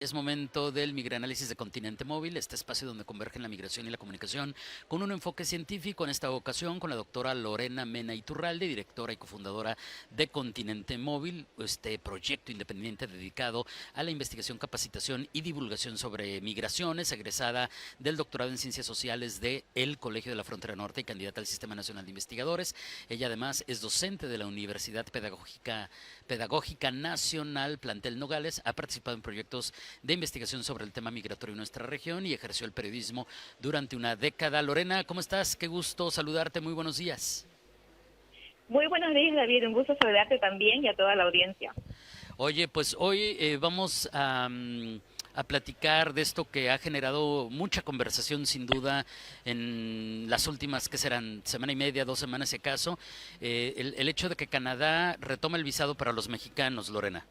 Es momento del Migranálisis de Continente Móvil, este espacio donde convergen la migración y la comunicación con un enfoque científico, en esta ocasión con la doctora Lorena Mena Iturralde, directora y cofundadora de Continente Móvil, este proyecto independiente dedicado a la investigación, capacitación y divulgación sobre migraciones, egresada del doctorado en Ciencias Sociales del Colegio de la Frontera Norte y candidata al Sistema Nacional de Investigadores. Ella además es docente de la Universidad Pedagógica Nacional Plantel Nogales, ha participado en proyectos de investigación sobre el tema migratorio en nuestra región y ejerció el periodismo durante una década. Lorena, ¿cómo estás? Qué gusto saludarte, muy buenos días. Muy buenos días, David. Un gusto saludarte también y a toda la audiencia. Oye, pues hoy vamos a platicar de esto que ha generado mucha conversación sin duda en las últimas, que serán semana y media, 2 semanas si acaso, el hecho de que Canadá retoma el visado para los mexicanos, Lorena.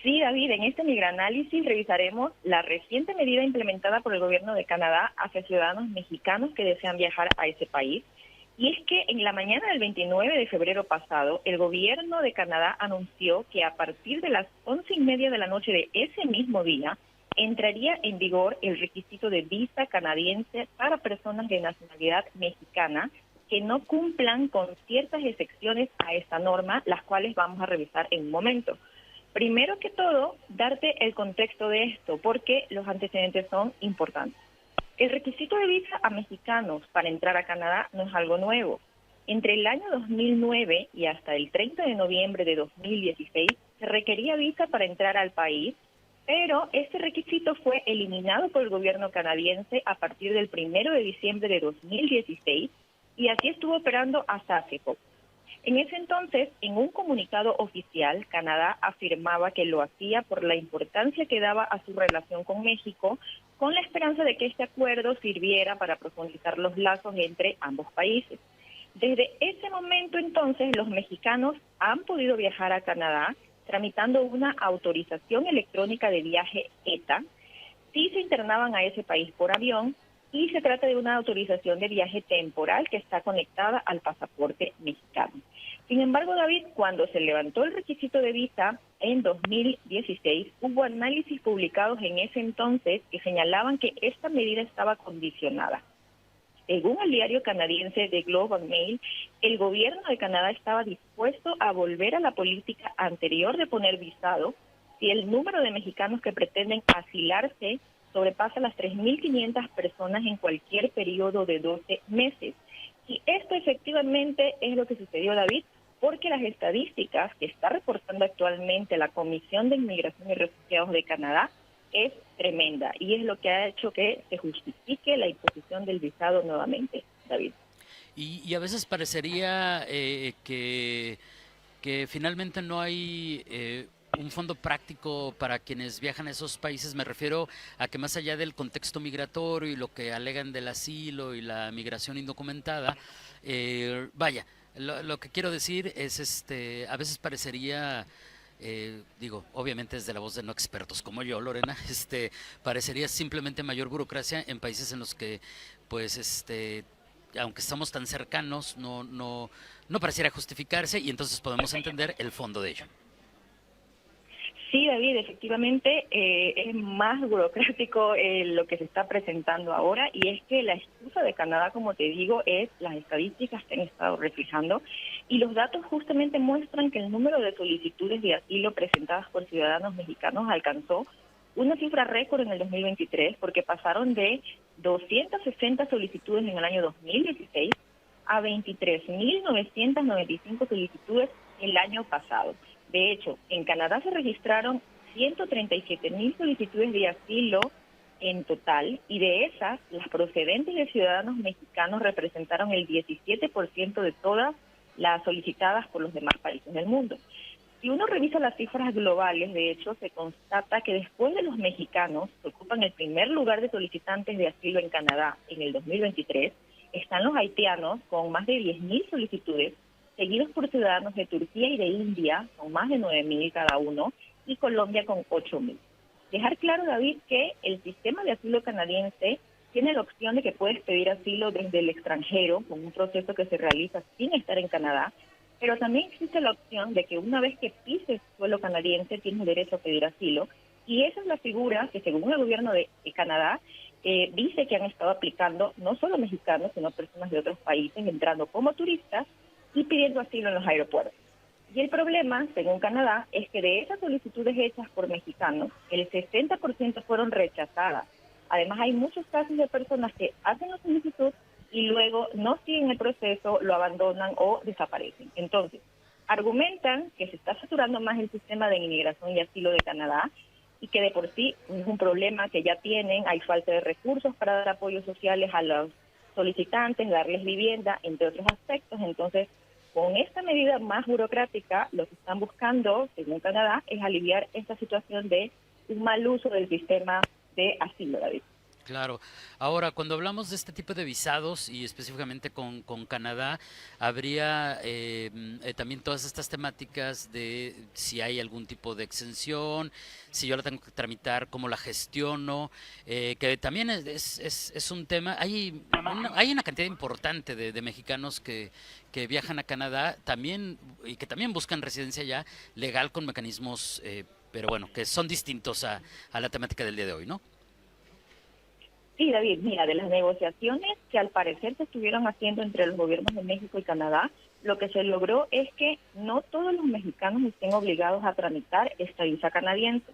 Sí, David, en este migranálisis revisaremos la reciente medida implementada por el gobierno de Canadá hacia ciudadanos mexicanos que desean viajar a ese país. Y es que en la mañana del 29 de febrero pasado, el gobierno de Canadá anunció que a partir de las 11:30 de la noche de ese mismo día, entraría en vigor el requisito de visa canadiense para personas de nacionalidad mexicana que no cumplan con ciertas excepciones a esta norma, las cuales vamos a revisar en un momento. Primero que todo, darte el contexto de esto, porque los antecedentes son importantes. El requisito de visa a mexicanos para entrar a Canadá no es algo nuevo. Entre el año 2009 y hasta el 30 de noviembre de 2016 se requería visa para entrar al país, pero este requisito fue eliminado por el gobierno canadiense a partir del 1 de diciembre de 2016 y así estuvo operando hasta hace poco. En ese entonces, en un comunicado oficial, Canadá afirmaba que lo hacía por la importancia que daba a su relación con México, con la esperanza de que este acuerdo sirviera para profundizar los lazos entre ambos países. Desde ese momento entonces, los mexicanos han podido viajar a Canadá tramitando una autorización electrónica de viaje ETA, si se internaban a ese país por avión, y se trata de una autorización de viaje temporal que está conectada al pasaporte mexicano. Sin embargo, David, cuando se levantó el requisito de visa en 2016, hubo análisis publicados en ese entonces que señalaban que esta medida estaba condicionada. Según el diario canadiense The Globe and Mail, el gobierno de Canadá estaba dispuesto a volver a la política anterior de poner visado si el número de mexicanos que pretenden asilarse sobrepasa las 3.500 personas en cualquier periodo de 12 meses. Y esto efectivamente es lo que sucedió, David, porque las estadísticas que está reportando actualmente la Comisión de Inmigración y Refugiados de Canadá es tremenda y es lo que ha hecho que se justifique la imposición del visado nuevamente, David. Y a veces parecería que finalmente no hay un fondo práctico para quienes viajan a esos países. Me refiero a que más allá del contexto migratorio y lo que alegan del asilo y la migración indocumentada, vaya, lo que quiero decir es, a veces parecería, digo, obviamente desde la voz de no expertos como yo, Lorena, parecería simplemente mayor burocracia en países en los que, pues, aunque estamos tan cercanos, no pareciera justificarse, y entonces podemos entender el fondo de ello. Sí, David, efectivamente es más burocrático lo que se está presentando ahora y es que la excusa de Canadá, como te digo, es las estadísticas que han estado reflejando y los datos justamente muestran que el número de solicitudes de asilo presentadas por ciudadanos mexicanos alcanzó una cifra récord en el 2023 porque pasaron de 260 solicitudes en el año 2016 a 23.995 solicitudes el año pasado. De hecho, en Canadá se registraron 137,000 solicitudes de asilo en total y de esas, las procedentes de ciudadanos mexicanos representaron el 17% de todas las solicitadas por los demás países del mundo. Si uno revisa las cifras globales, de hecho, se constata que después de los mexicanos, que ocupan el primer lugar de solicitantes de asilo en Canadá en el 2023, están los haitianos con más de 10,000 solicitudes, seguidos por ciudadanos de Turquía y de India, con más de 9,000 cada uno, y Colombia con 8,000. Dejar claro, David, que el sistema de asilo canadiense tiene la opción de que puedes pedir asilo desde el extranjero, con un proceso que se realiza sin estar en Canadá, pero también existe la opción de que una vez que pises suelo canadiense tienes derecho a pedir asilo, Y esa es la figura que, según el gobierno de Canadá, dice que han estado aplicando no solo mexicanos, sino personas de otros países entrando como turistas y pidiendo asilo en los aeropuertos. Y el problema, según Canadá, es que de esas solicitudes hechas por mexicanos, el 60% fueron rechazadas. Además, hay muchos casos de personas que hacen la solicitud y luego no siguen el proceso, lo abandonan o desaparecen. Entonces, argumentan que se está saturando más el sistema de inmigración y asilo de Canadá y que de por sí es un problema que ya tienen, hay falta de recursos para dar apoyos sociales a los solicitantes, darles vivienda, entre otros aspectos. Entonces, con esta medida más burocrática, lo que están buscando, según Canadá, es aliviar esta situación de un mal uso del sistema de asilo, David. Claro. Ahora, cuando hablamos de este tipo de visados y específicamente con Canadá, habría también todas estas temáticas de si hay algún tipo de exención, si yo la tengo que tramitar, cómo la gestiono, que también es un tema. Hay una cantidad importante de mexicanos que viajan a Canadá también y que también buscan residencia allá legal con mecanismos, pero bueno, que son distintos a la temática del día de hoy, ¿no? Sí, David, mira, de las negociaciones que al parecer se estuvieron haciendo entre los gobiernos de México y Canadá, lo que se logró es que no todos los mexicanos estén obligados a tramitar esta visa canadiense.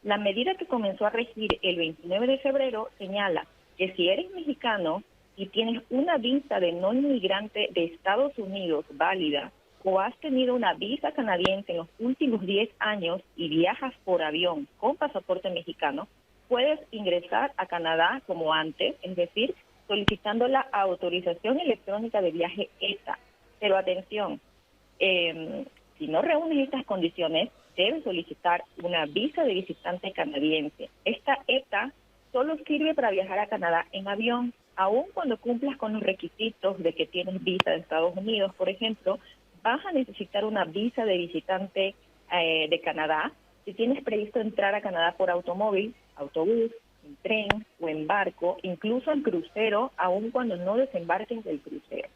La medida que comenzó a regir el 29 de febrero señala que si eres mexicano y tienes una visa de no inmigrante de Estados Unidos válida o has tenido una visa canadiense en los últimos 10 años y viajas por avión con pasaporte mexicano, puedes ingresar a Canadá como antes, es decir, solicitando la autorización electrónica de viaje ETA. Pero atención, si no reúnes estas condiciones, debes solicitar una visa de visitante canadiense. Esta ETA solo sirve para viajar a Canadá en avión, aun cuando cumplas con los requisitos de que tienes visa de Estados Unidos, por ejemplo, vas a necesitar una visa de visitante de Canadá. Si tienes previsto entrar a Canadá por automóvil, autobús, en tren o en barco, incluso en crucero, aun cuando no desembarquen del crucero.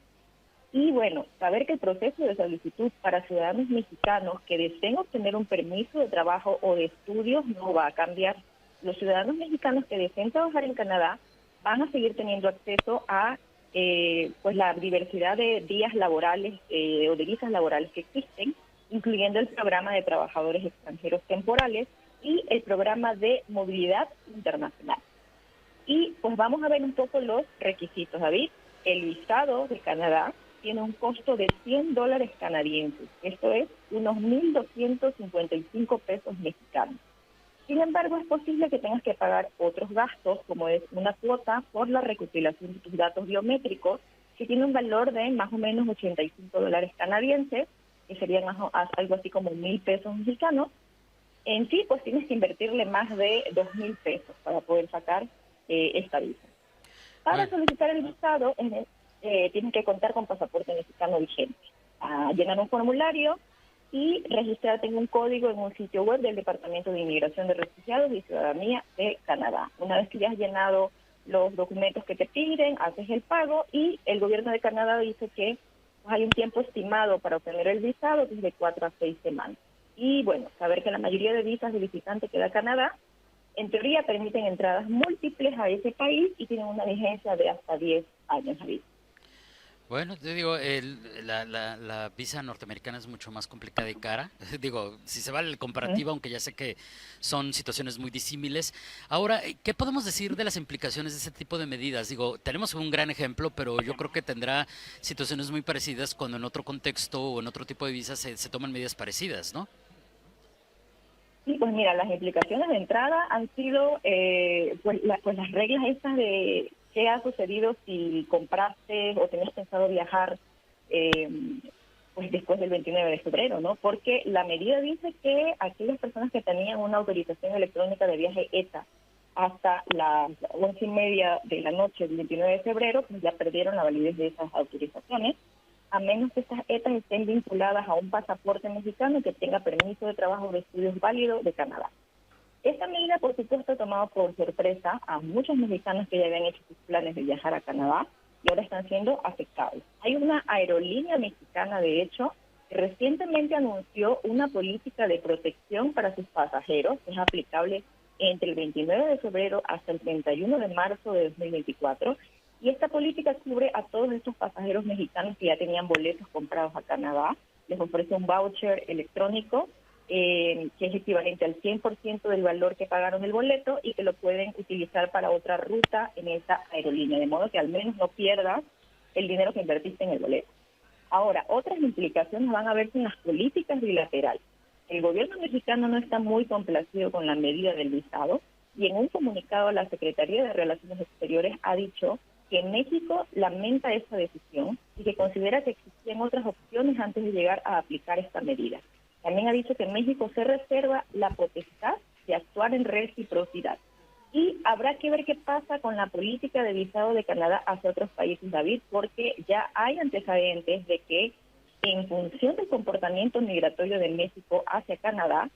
Y bueno, saber que el proceso de solicitud para ciudadanos mexicanos que deseen obtener un permiso de trabajo o de estudios no va a cambiar. Los ciudadanos mexicanos que deseen trabajar en Canadá van a seguir teniendo acceso a pues la diversidad de días laborales o de visas laborales que existen, incluyendo el programa de trabajadores extranjeros temporales y el programa de movilidad internacional. Y pues vamos a ver un poco los requisitos, David. El visado de Canadá tiene un costo de $100 canadienses, esto es unos 1.255 pesos mexicanos. Sin embargo, es posible que tengas que pagar otros gastos, como es una cuota por la recopilación de tus datos biométricos, que tiene un valor de más o menos $85 canadienses, que serían algo así como 1,000 pesos mexicanos. En sí, pues tienes que invertirle más de 2,000 pesos para poder sacar esta visa. Para solicitar el visado, tienes que contar con pasaporte mexicano vigente. Llenar un formulario y registrarte en un código en un sitio web del Departamento de Inmigración de Refugiados y Ciudadanía de Canadá. Una vez que ya has llenado los documentos que te piden, haces el pago y el gobierno de Canadá dice que hay un tiempo estimado para obtener el visado desde 4 a 6 semanas. Y bueno, saber que la mayoría de visas de visitante que da Canadá, en teoría permiten entradas múltiples a ese país y tienen una vigencia de hasta 10 años. Bueno, te digo, la visa norteamericana es mucho más complicada y cara. Digo, si se vale el comparativo, aunque ya sé que son situaciones muy disímiles. Ahora, ¿qué podemos decir de las implicaciones de ese tipo de medidas? Digo, tenemos un gran ejemplo, pero yo creo que tendrá situaciones muy parecidas cuando en otro contexto o en otro tipo de visas se toman medidas parecidas, ¿no? Sí, pues mira, las implicaciones de entrada han sido pues las reglas estas de qué ha sucedido si compraste o tenías pensado viajar pues después del 29 de febrero, ¿no? Porque la medida dice que aquellas personas que tenían una autorización electrónica de viaje ETA hasta las 11:30 de la noche del 29 de febrero, pues ya perdieron la validez de esas autorizaciones, a menos que estas ETAs estén vinculadas a un pasaporte mexicano que tenga permiso de trabajo de estudios válido de Canadá. Esta medida, por supuesto, ha tomado por sorpresa a muchos mexicanos que ya habían hecho sus planes de viajar a Canadá y ahora están siendo afectados. Hay una aerolínea mexicana, de hecho, que recientemente anunció una política de protección para sus pasajeros, que es aplicable entre el 29 de febrero hasta el 31 de marzo de 2024. Y esta política cubre a todos estos pasajeros mexicanos que ya tenían boletos comprados a Canadá. Les ofrece un voucher electrónico que es equivalente al 100% del valor que pagaron el boleto y que lo pueden utilizar para otra ruta en esa aerolínea, de modo que al menos no pierdas el dinero que invertiste en el boleto. Ahora, otras implicaciones van a verse en las políticas bilaterales. El gobierno mexicano no está muy complacido con la medida del visado y en un comunicado la Secretaría de Relaciones Exteriores ha dicho que México lamenta esa decisión y que considera que existían otras opciones antes de llegar a aplicar esta medida. También ha dicho que México se reserva la potestad de actuar en reciprocidad. Y habrá que ver qué pasa con la política de visado de Canadá hacia otros países, David, porque ya hay antecedentes de que en función del comportamiento migratorio de México hacia Canadá,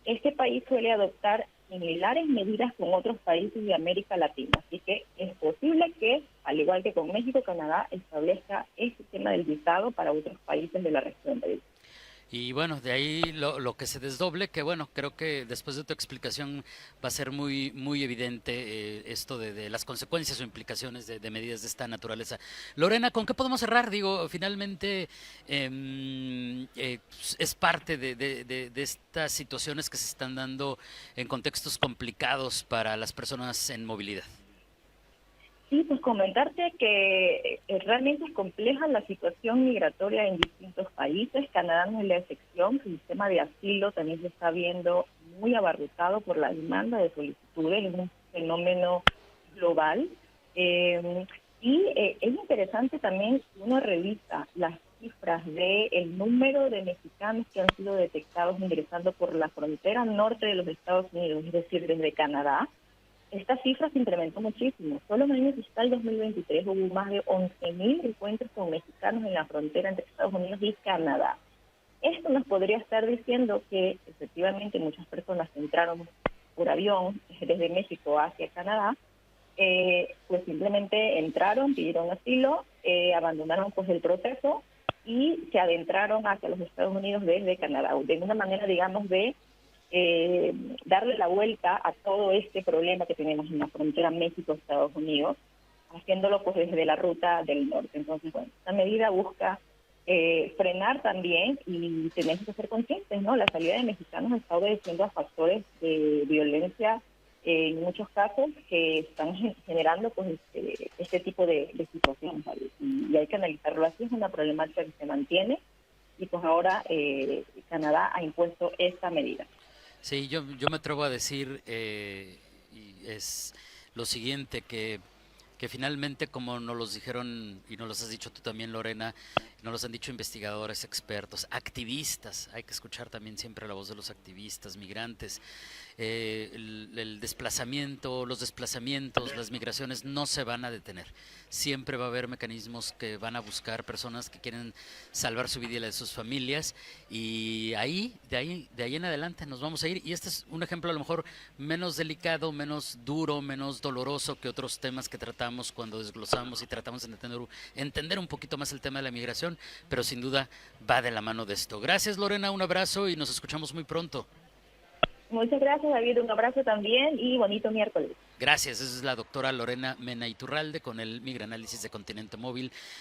este país suele adoptar similares medidas con otros países de América Latina. Así que es posible que, al igual que con México, Canadá establezca este tema del visado para otros países de la región, David. Y bueno, de ahí lo que se desdoble, que bueno, creo que después de tu explicación va a ser muy evidente esto de las consecuencias o implicaciones de medidas de esta naturaleza. Lorena, ¿con qué podemos cerrar? Digo, finalmente es parte de estas situaciones que se están dando en contextos complicados para las personas en movilidad. Sí, pues comentarte que realmente es compleja la situación migratoria en distintos países. Canadá no es la excepción. Su sistema de asilo también se está viendo muy abarrotado por la demanda de solicitudes. Es un fenómeno global. Es interesante también que uno revisa las cifras del número de mexicanos que han sido detectados ingresando por la frontera norte de los Estados Unidos, es decir, desde Canadá. Esta cifra se incrementó muchísimo. Solo en el año fiscal 2023 hubo más de 11.000 encuentros con mexicanos en la frontera entre Estados Unidos y Canadá. Esto nos podría estar diciendo que efectivamente muchas personas que entraron por avión desde México hacia Canadá, pues simplemente entraron, pidieron asilo, abandonaron pues el proceso y se adentraron hacia los Estados Unidos desde Canadá, de una manera, digamos, de darle la vuelta a todo este problema que tenemos en la frontera México-Estados Unidos, haciéndolo pues desde la ruta del norte. Entonces, bueno, esta medida busca frenar también y tenemos que ser conscientes, ¿no? La salida de mexicanos está obedeciendo a factores de violencia en muchos casos que están generando pues este tipo de situaciones, ¿vale? Y hay que analizarlo así, es una problemática que se mantiene y pues ahora Canadá ha impuesto esta medida. Sí, yo me atrevo a decir, y es lo siguiente, que finalmente, como nos los dijeron, y nos los has dicho tú también, Lorena, nos los han dicho investigadores, expertos, activistas, hay que escuchar también siempre la voz de los activistas, migrantes, el desplazamiento, los desplazamientos, las migraciones no se van a detener. Siempre va a haber mecanismos que van a buscar personas que quieren salvar su vida y la de sus familias, y de ahí en adelante nos vamos a ir. Y este es un ejemplo a lo mejor menos delicado, menos duro, menos doloroso que otros temas que tratamos cuando desglosamos y tratamos de entender un poquito más el tema de la migración, pero sin duda va de la mano de esto. Gracias, Lorena, un abrazo y nos escuchamos muy pronto. Muchas gracias, David, un abrazo también y bonito miércoles. Gracias, esa es la doctora Lorena Mena Iturralde con el Migranálisis de Continente Móvil